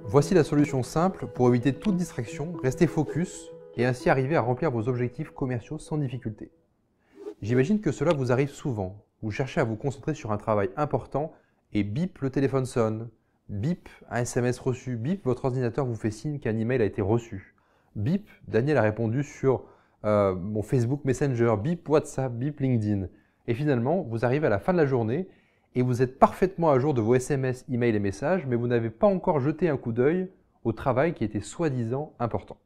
Voici la solution simple pour éviter toute distraction, rester focus et ainsi arriver à remplir vos objectifs commerciaux sans difficulté. J'imagine que cela vous arrive souvent. Vous cherchez à vous concentrer sur un travail important et bip, le téléphone sonne. Bip, un SMS reçu. Bip, votre ordinateur vous fait signe qu'un email a été reçu. Bip, Daniel a répondu sur mon Facebook Messenger. Bip, WhatsApp. Bip, LinkedIn. Et finalement, vous arrivez à la fin de la journée et vous êtes parfaitement à jour de vos SMS, emails et messages, mais vous n'avez pas encore jeté un coup d'œil au travail qui était soi-disant important.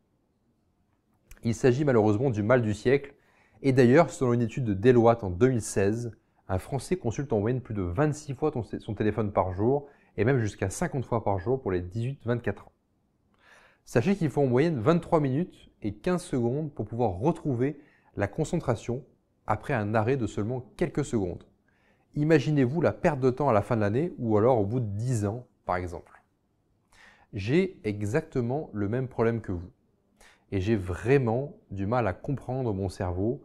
Il s'agit malheureusement du mal du siècle. Et d'ailleurs, selon une étude de Deloitte en 2016, un Français consulte en moyenne plus de 26 fois son téléphone par jour et même jusqu'à 50 fois par jour pour les 18-24 ans. Sachez qu'il faut en moyenne 23 minutes et 15 secondes pour pouvoir retrouver la concentration après un arrêt de seulement quelques secondes. Imaginez-vous la perte de temps à la fin de l'année ou alors au bout de 10 ans, par exemple. J'ai exactement le même problème que vous. Et j'ai vraiment du mal à comprendre mon cerveau,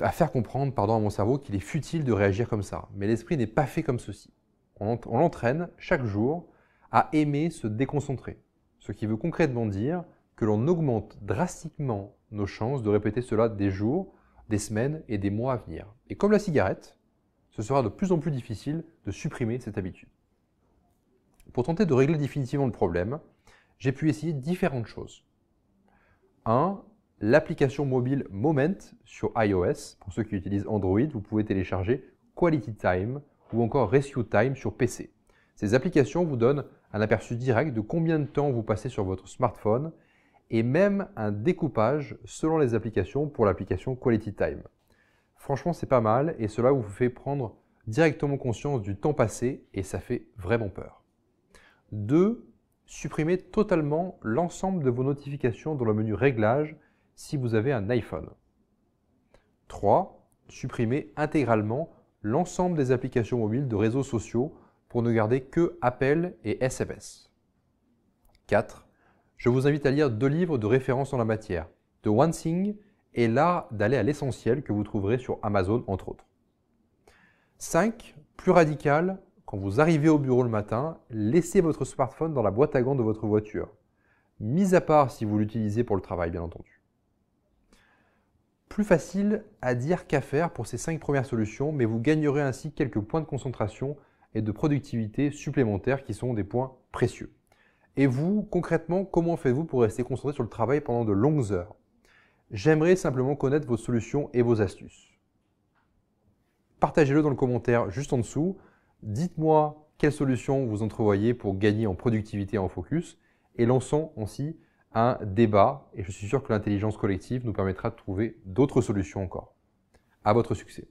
à faire comprendre à mon cerveau qu'il est futile de réagir comme ça. Mais l'esprit n'est pas fait comme ceci. On l'entraîne chaque jour à aimer se déconcentrer. Ce qui veut concrètement dire que l'on augmente drastiquement nos chances de répéter cela des jours, des semaines et des mois à venir. Et comme la cigarette, ce sera de plus en plus difficile de supprimer cette habitude. Pour tenter de régler définitivement le problème, j'ai pu essayer différentes choses. 1. L'application mobile Moment sur iOS. Pour ceux qui utilisent Android, vous pouvez télécharger Quality Time ou encore Rescue Time sur PC. Ces applications vous donnent un aperçu direct de combien de temps vous passez sur votre smartphone et même un découpage selon les applications pour l'application Quality Time. Franchement, c'est pas mal et cela vous fait prendre directement conscience du temps passé et ça fait vraiment peur. 2. Supprimez totalement l'ensemble de vos notifications dans le menu Réglages si vous avez un iPhone. 3. Supprimez intégralement l'ensemble des applications mobiles de réseaux sociaux pour ne garder que appels et SMS. 4. Je vous invite à lire 2 livres de référence en la matière, The One Thing et L'art d'aller à l'essentiel que vous trouverez sur Amazon entre autres. 5. Plus radical, quand vous arrivez au bureau le matin, laissez votre smartphone dans la boîte à gants de votre voiture. Mis à part si vous l'utilisez pour le travail, bien entendu. Plus facile à dire qu'à faire pour ces 5 premières solutions, mais vous gagnerez ainsi quelques points de concentration et de productivité supplémentaires qui sont des points précieux. Et vous, concrètement, comment faites-vous pour rester concentré sur le travail pendant de longues heures? J'aimerais simplement connaître vos solutions et vos astuces. Partagez-le dans le commentaire juste en dessous. Dites-moi quelles solutions vous entrevoyez pour gagner en productivité et en focus et lançons aussi un débat et je suis sûr que l'intelligence collective nous permettra de trouver d'autres solutions encore. À votre succès.